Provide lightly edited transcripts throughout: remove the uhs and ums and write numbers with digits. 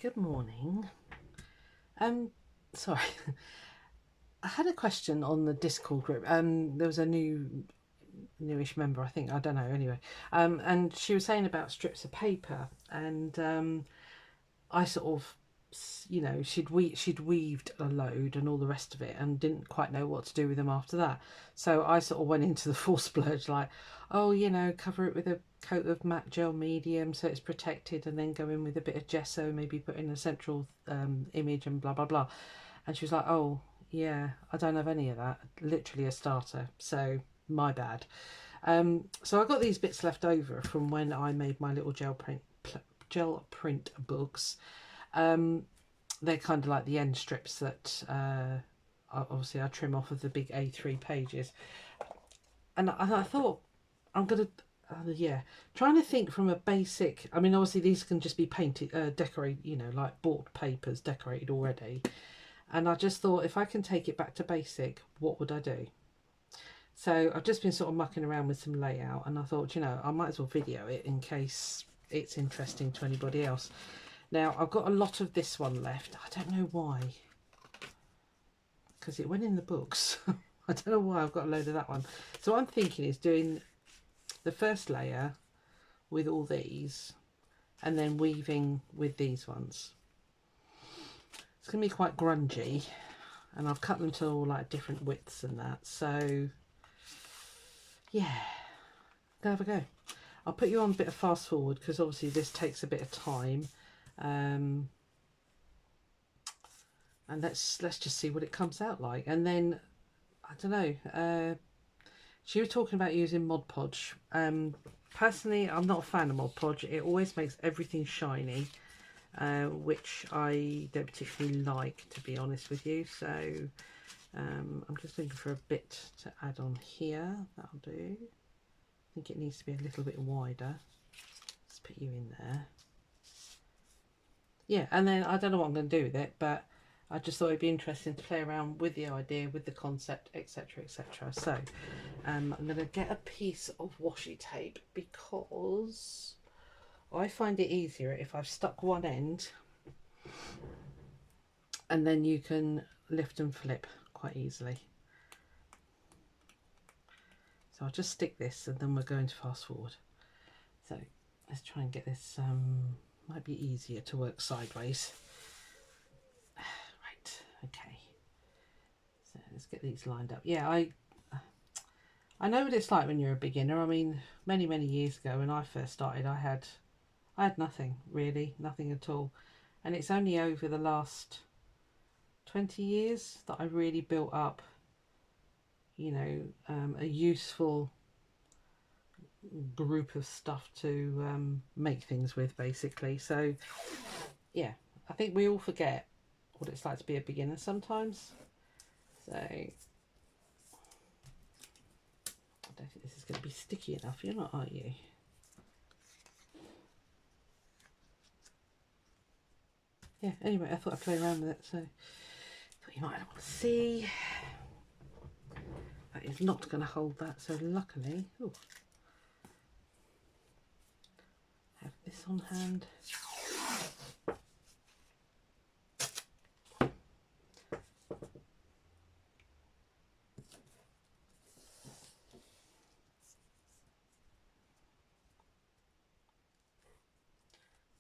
Good morning. Sorry, I had a question on the Discord group. There was a newish member, I think. I don't know. Anyway, and she was saying about strips of paper, and I sort of, she'd weaved a load and all the rest of it, and didn't quite know what to do with them after that. So I sort of went into the full splurge, like, oh, cover it with a coat of matte gel medium so it's protected, and then go in with a bit of gesso, maybe put in a central image and blah blah blah. And she was like, oh yeah, I don't have any of that, literally a starter, so my bad. So I got these bits left over from when I made my little gel print books. They're kind of like the end strips that obviously I trim off of the big A3 pages. And I thought, I'm going to, trying to think from a basic, I mean, obviously these can just be painted, decorated, like bought papers decorated already. And I just thought, if I can take it back to basic, what would I do? So I've just been sort of mucking around with some layout, and I thought, I might as well video it in case it's interesting to anybody else. Now, I've got a lot of this one left. I don't know why, because it went in the books. I don't know why I've got a load of that one. So what I'm thinking is doing the first layer with all these, and then weaving with these ones. It's going to be quite grungy, and I've cut them to all like different widths and that. So, yeah, go have a go. I'll put you on a bit of fast forward because obviously this takes a bit of time. And let's just see what it comes out like. And then I don't know, she was talking about using Mod Podge. Personally, I'm not a fan of Mod Podge. It always makes everything shiny, which I don't particularly like, to be honest with you. So I'm just looking for a bit to add on here. That'll do. I think it needs to be a little bit wider. Let's put you in there. Yeah, and then I don't know what I'm going to do with it, but I just thought it'd be interesting to play around with the idea, with the concept, etc, etc. So I'm going to get a piece of washi tape because I find it easier if I've stuck one end and then you can lift and flip quite easily. So I'll just stick this and then we're going to fast forward. So let's try and get this, might be easier to work sideways. Right, okay. So let's get these lined up. Yeah, I know what it's like when you're a beginner. I mean, many years ago when I first started, I had nothing really, nothing at all. And it's only over the last 20 years that I really built up, a useful group of stuff to make things with, basically. So yeah, I think we all forget what it's like to be a beginner sometimes. So I don't think this is going to be sticky enough. You're not, are you? Yeah, anyway, I thought I'd play around with it, so thought you might want to see. That is not going to hold that, so luckily, ooh, have this on hand.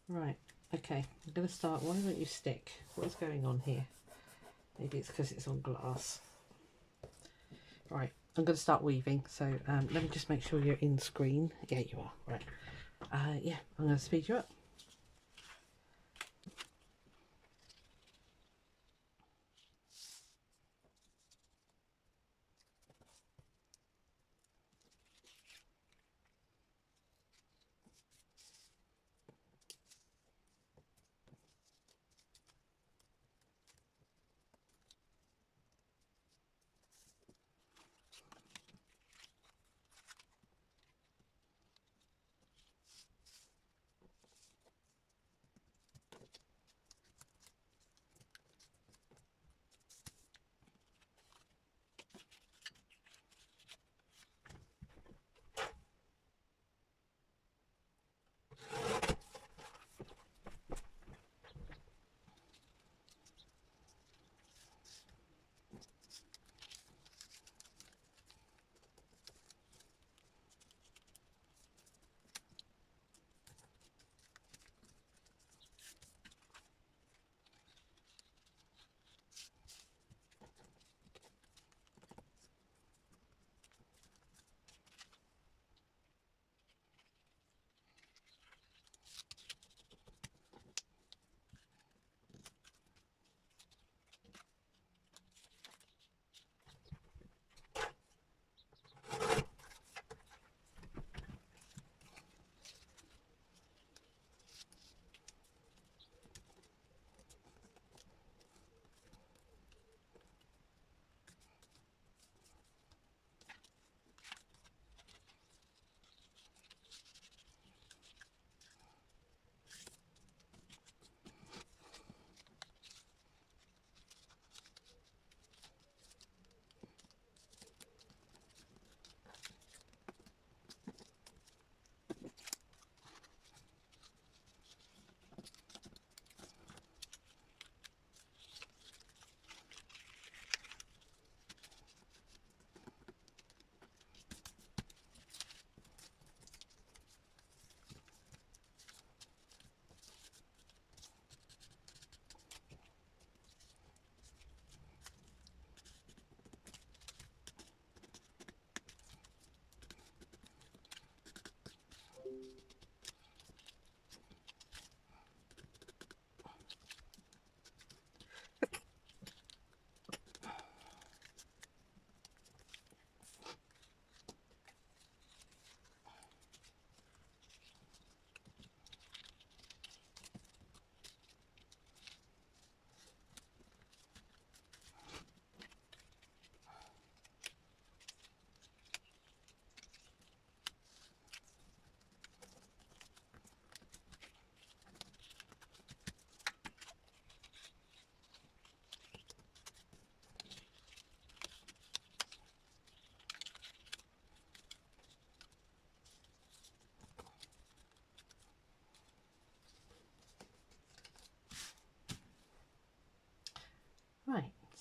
Right, okay, I'm going to start. Why don't you stick? What is going on here? Maybe it's because it's on glass. Right, I'm going to start weaving, so let me just make sure you're in screen. Yeah, you are. Right. Yeah, I'm going to speed you up.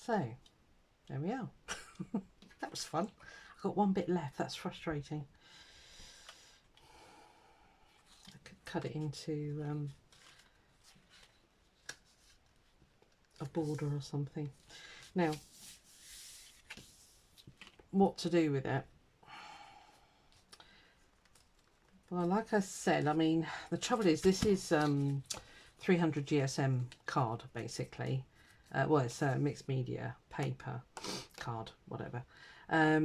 So there we are. That was fun. I've got one bit left. That's frustrating. I could cut it into a border or something. Now, what to do with it? Well, like I said, I mean, the trouble is this is 300 GSM card, basically. Well, it's a mixed media paper card, whatever. I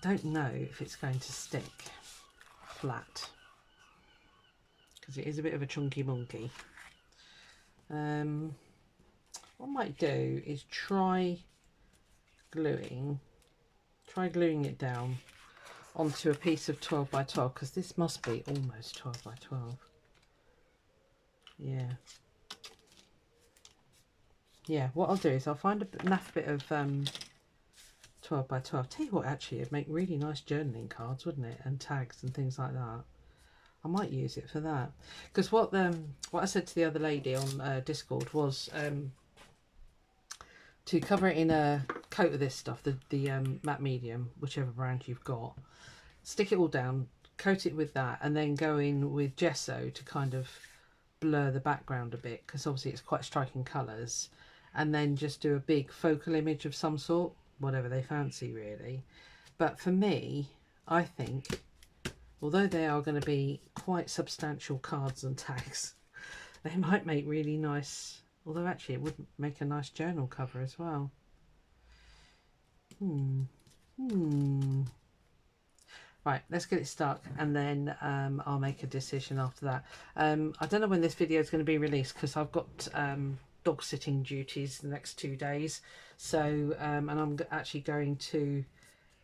don't know if it's going to stick flat, because it is a bit of a chunky monkey. What I might do is try gluing it down onto a piece of 12 by 12, because this must be almost 12 by 12. Yeah, what I'll do is I'll find a naff bit of 12 by 12. Tell you what, actually, it'd make really nice journaling cards, wouldn't it? And tags and things like that. I might use it for that. Because what I said to the other lady on Discord was to cover it in a coat of this stuff, the matte medium, whichever brand you've got. Stick it all down, coat it with that, and then go in with gesso to kind of blur the background a bit, because obviously it's quite striking colours. And then just do a big focal image of some sort, whatever they fancy really. But for me, I think, although they are going to be quite substantial cards and tags, they might make really nice, although actually it would make a nice journal cover as well. Right, let's get it stuck, and then I'll make a decision after that. I don't know when this video is going to be released, because I've got dog sitting duties the next 2 days. So, and I'm actually going to,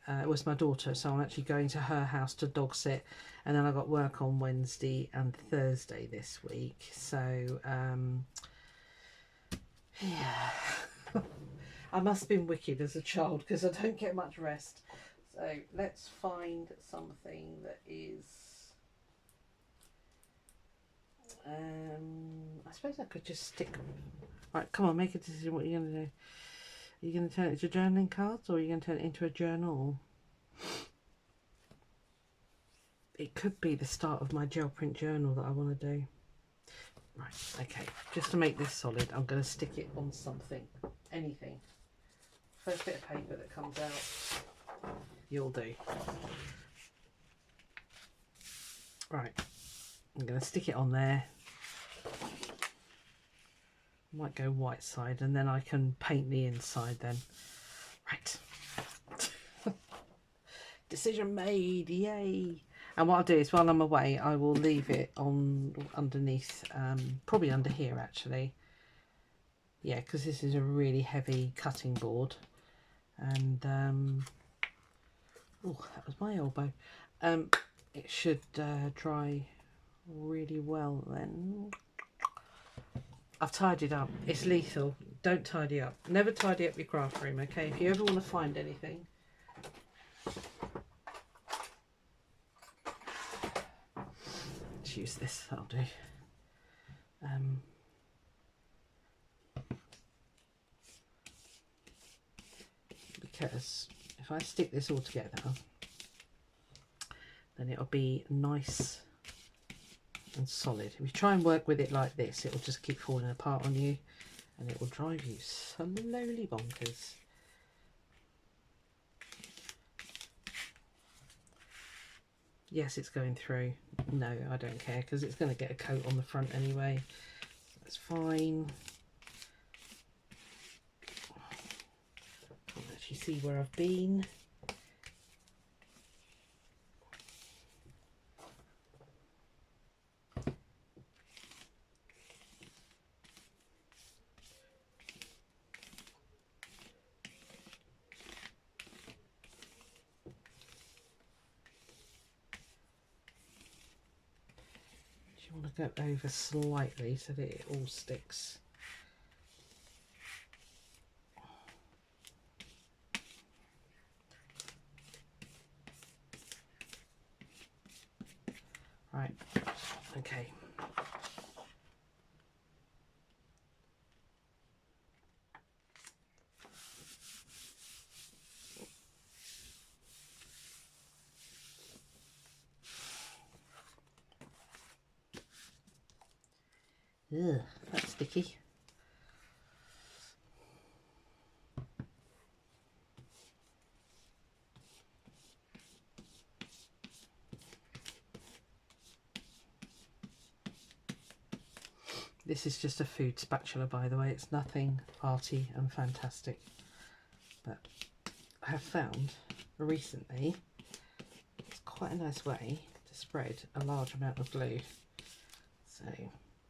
it was my daughter, so I'm actually going to her house to dog sit. And then I've got work on Wednesday and Thursday this week. So, yeah. I must have been wicked as a child, because I don't get much rest. So let's find something that is, I suppose I could just stick. Right, come on, make a decision. What are you going to do? Are you going to turn it into journaling cards, or are you going to turn it into a journal? It could be the start of my gel print journal that I want to do. Right, okay, just to make this solid, I'm going to stick it on something, anything. First bit of paper that comes out, you'll do. Right, I'm going to stick it on there. Might go white side, and then I can paint the inside then. Right. Decision made, yay. And what I'll do is, while I'm away, I will leave it on underneath, probably under here actually. Yeah, because this is a really heavy cutting board. And, oh, that was my elbow. It should dry really well then. I've tidied up. It's lethal. Don't tidy up. Never tidy up your craft room, okay? If you ever want to find anything. Let's use this, that'll do. Because if I stick this all together, then it'll be nice and solid. If you try and work with it like this, it will just keep falling apart on you, and it will drive you slowly bonkers. Yes, it's going through. No, I don't care, because it's going to get a coat on the front anyway. That's fine. Can't actually see where I've been. You want to go over slightly so that it all sticks. Right, okay. Ugh, that's sticky. This is just a food spatula, by the way. It's nothing arty and fantastic. But I have found recently it's quite a nice way to spread a large amount of glue. So,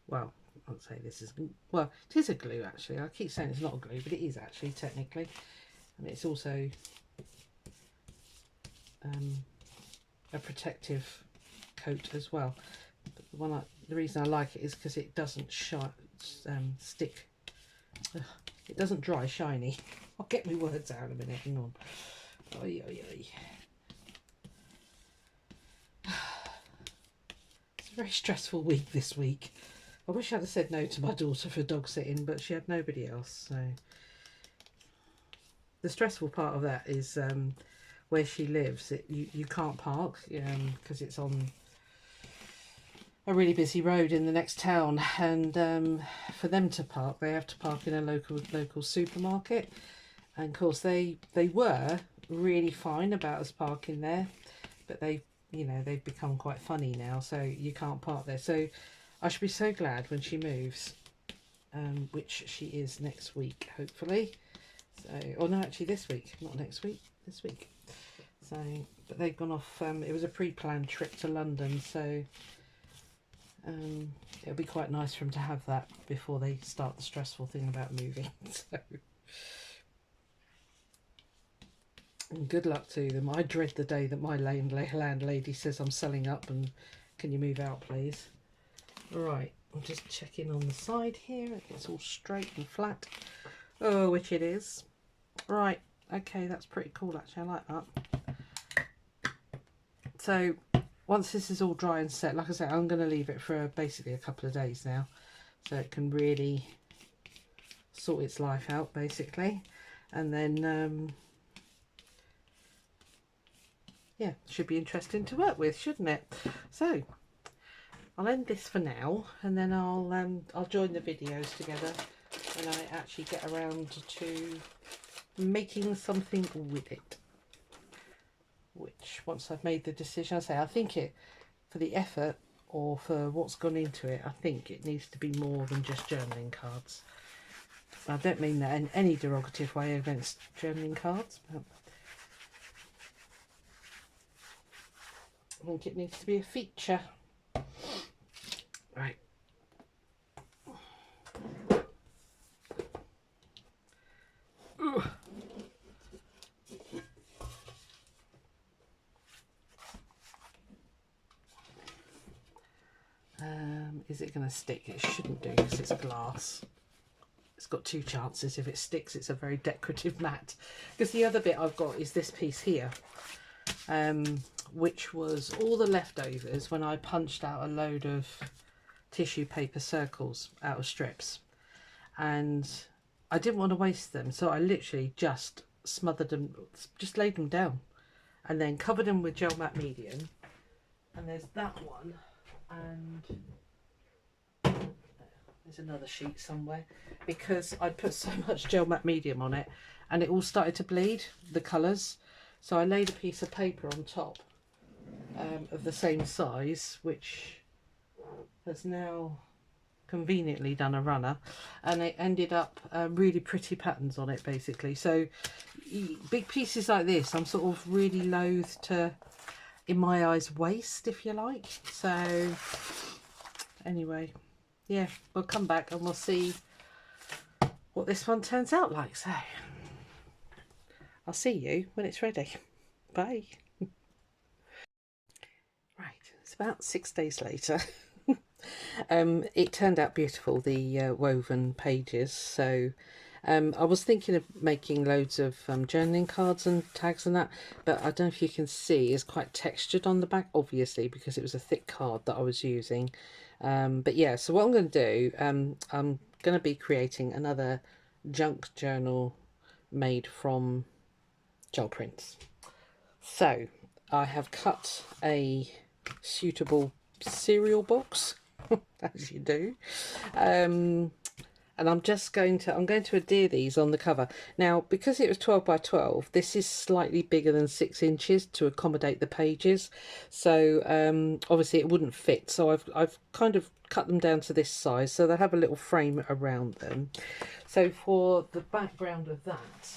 well, I'll say this is, well, it is a glue actually. I keep saying it's not a glue, but it is actually technically. And it's also a protective coat as well. But the reason I like it is because it doesn't stick. Ugh, it doesn't dry shiny. I'll get my words out in a minute. Hang on. Oy, oy, oy. It's a very stressful week this week. I wish I'd have said no to my daughter for dog sitting, but she had nobody else. So the stressful part of that is where she lives. You can't park because it's on a really busy road in the next town, and for them to park, they have to park in a local supermarket. And of course, they were really fine about us parking there, but they've become quite funny now, so you can't park there. So I should be so glad when she moves, which she is next week, hopefully. So, or no, actually this week, not next week, this week. So, but they've gone off. It was a pre-planned trip to London, so it'll be quite nice for them to have that before they start the stressful thing about moving. So, and good luck to them. I dread the day that my landlady says I'm selling up and can you move out please. Right, I'm just checking on the side here. It's all straight and flat. Oh, which it is. Right, okay, that's pretty cool actually. I like that. So once this is all dry and set, like I said, I'm going to leave it for basically a couple of days now, so it can really sort its life out basically, and then yeah, should be interesting to work with, shouldn't it? So I'll end this for now, and then I'll join the videos together when I actually get around to making something with it. Which, once I've made the decision, I think it, for the effort or for what's gone into it, I think it needs to be more than just journaling cards. I don't mean that in any derogative way against journaling cards, but I think it needs to be a feature. Right. Ooh. Is it going to stick? It shouldn't do because it's glass. It's got two chances. If it sticks, it's a very decorative mat. Because the other bit I've got is this piece here, which was all the leftovers when I punched out a load of tissue paper circles out of strips, and I didn't want to waste them, so I literally just smothered them, just laid them down and then covered them with gel matte medium. And there's that one, and there's another sheet somewhere, because I put so much gel matte medium on it and it all started to bleed, the colours. So I laid a piece of paper on top of the same size, which has now conveniently done a runner, and it ended up really pretty patterns on it basically. So big pieces like this I'm sort of really loath to, in my eyes, waste, if you like. So anyway, yeah, we'll come back and we'll see what this one turns out like. So I'll see you when it's ready. Bye. Right, it's about 6 days later. It turned out beautiful, the woven pages. So I was thinking of making loads of journaling cards and tags and that, but I don't know if you can see, it's quite textured on the back, obviously, because it was a thick card that I was using. But yeah, so what I'm going to do, I'm going to be creating another junk journal made from gel prints. So I have cut a suitable cereal box as you do. And I'm going to adhere these on the cover. Now, because it was 12 by 12, this is slightly bigger than 6 inches to accommodate the pages. So obviously it wouldn't fit. So I've kind of cut them down to this size, so they have a little frame around them. So for the background of that,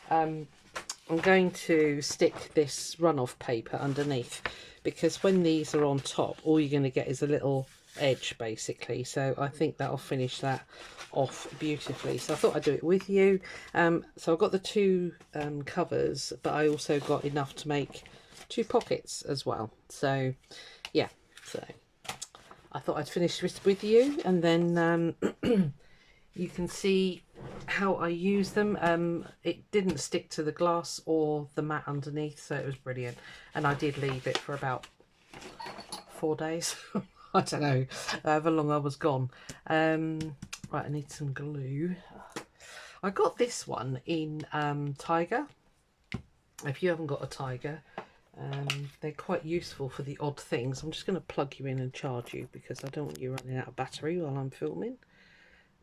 I'm going to stick this runoff paper underneath, because when these are on top, all you're going to get is a little edge basically. So I think that'll finish that off beautifully. So I thought I'd do it with you. So I've got the two covers, but I also got enough to make 2 pockets as well. So yeah, so I thought I'd finish this with you, and then you can see how I use them. It didn't stick to the glass or the mat underneath, so it was brilliant. And I did leave it for about 4 days. I don't know, however long I was gone. Right, I need some glue. I got this one in Tiger. If you haven't got a Tiger, they're quite useful for the odd things. I'm just going to plug you in and charge you, because I don't want you running out of battery while I'm filming.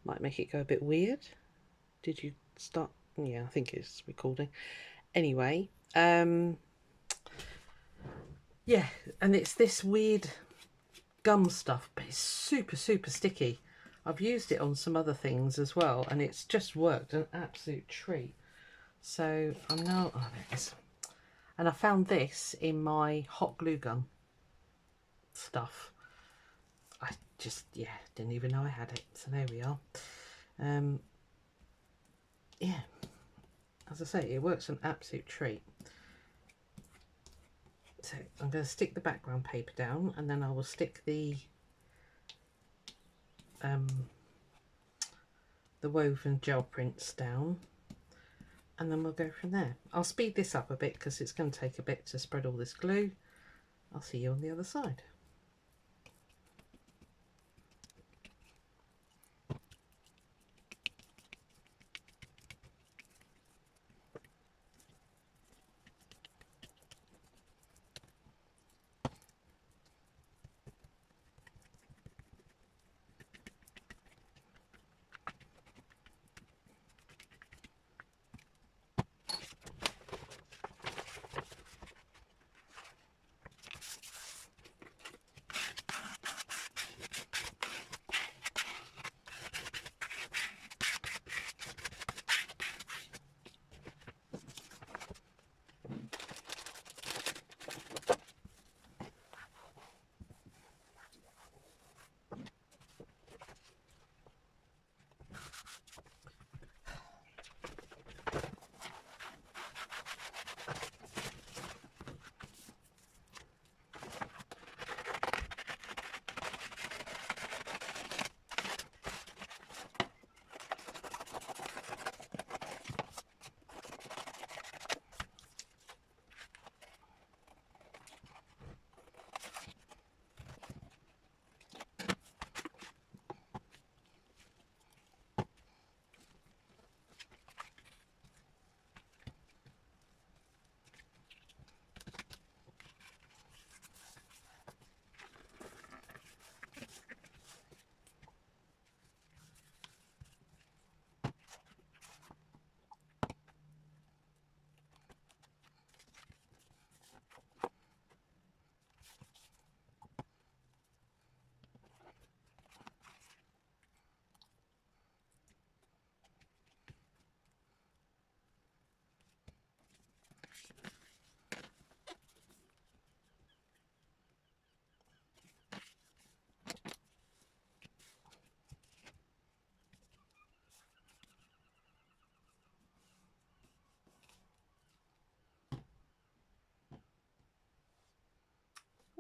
Might make it go a bit weird. Did you start? Yeah, I think it's recording. Anyway, yeah, and it's this weird gum stuff, but it's super sticky. I've used it on some other things as well, and it's just worked an absolute treat. So I'm now, oh, there it is. And I found this in my hot glue gun stuff. I just, yeah, didn't even know I had it. So there we are. Yeah, as I say, it works an absolute treat. So I'm going to stick the background paper down, and then I will stick the woven gel prints down, and then we'll go from there. I'll speed this up a bit because it's going to take a bit to spread all this glue. I'll see you on the other side.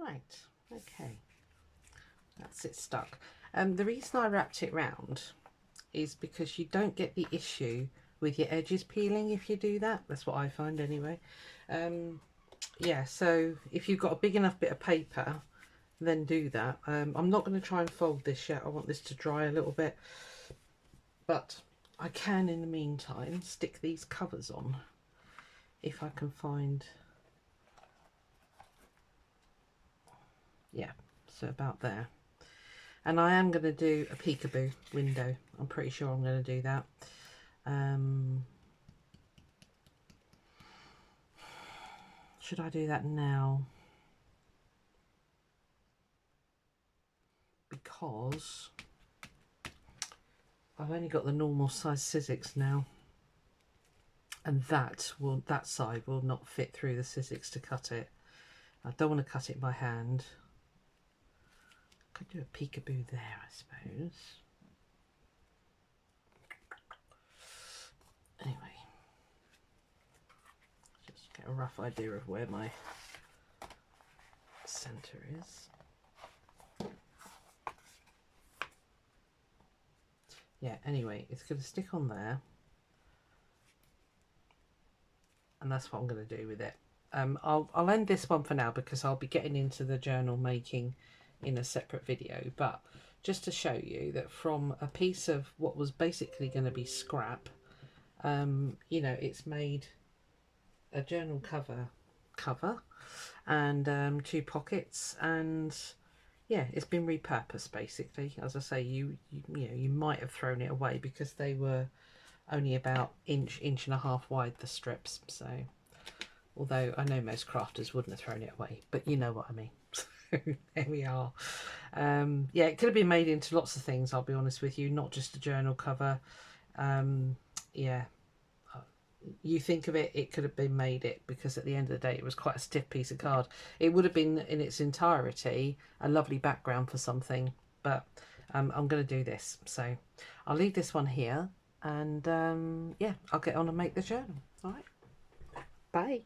Right, okay, that's it stuck. The reason I wrapped it round is because you don't get the issue with your edges peeling if you do that. That's what I find anyway. Yeah, so if you've got a big enough bit of paper, then do that. I'm not going to try and fold this yet. I want this to dry a little bit, but I can in the meantime stick these covers on if I can find, yeah, so about there. And I am going to do a peekaboo window. I'm pretty sure I'm going to do that. Should I do that now? Because I've only got the normal size Sizzix now, and that side will not fit through the Sizzix to cut it. I don't want to cut it by hand. Could do a peekaboo there, I suppose. Anyway, just get a rough idea of where my centre is. Yeah, anyway, it's going to stick on there, and that's what I'm going to do with it. I'll end this one for now because I'll be getting into the journal making in a separate video, but just to show you that from a piece of what was basically going to be scrap, you know, it's made a journal cover and 2 pockets, and yeah, it's been repurposed basically. As I say, you know, you might have thrown it away because they were only about inch and a half wide, the strips. So although I know most crafters wouldn't have thrown it away, but you know what I mean. There we are. Yeah, it could have been made into lots of things, I'll be honest with you, not just a journal cover. Yeah, you think of it, it could have been made it, because at the end of the day it was quite a stiff piece of card. It would have been in its entirety a lovely background for something, but I'm going to do this, so I'll leave this one here, and yeah, I'll get on and make the journal. All right, bye.